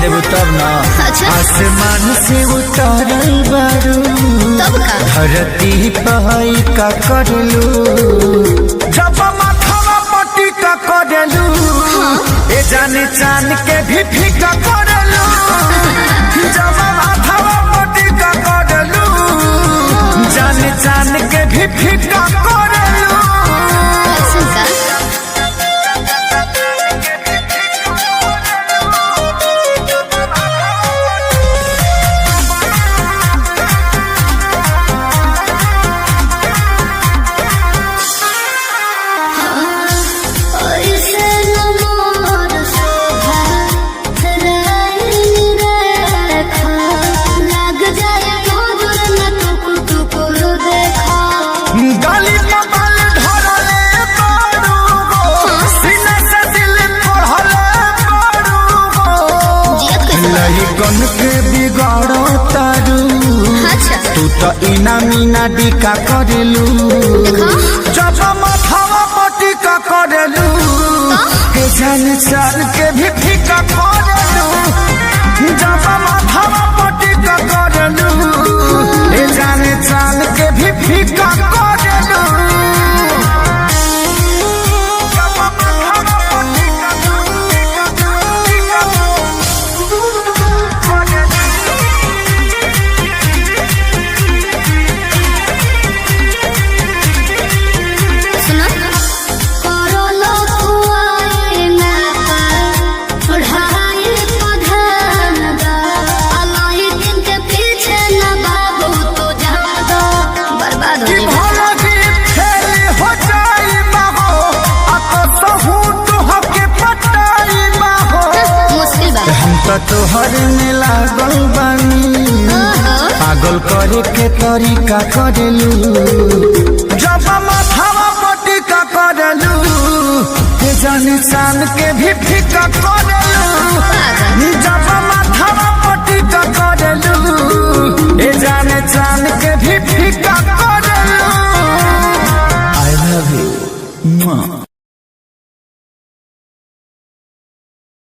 देबू तब ना। अच्छा। आसमान से उतरल बारू तब का धरती पहाई का करलू जब माथवा पट्टी का करलू ए जाने चांद के भी फीका करलू जब माथवा पट्टी का करलू जाने चांद के भी फीका करलू। ऐसा का गन के बिगाड़ो तारू तू तो इना मीना डिका करेलू जब माथावा पटिका करेलू के जान चाल के भी फीका करेलू जब माथावा पटिका करेलू के जान चाल के भी फीका करेलू। तोहर में लागल बानी पागल करे के तरीका करेलू जब माथावा पटिका करेलू जानी चांद के भी फीका कर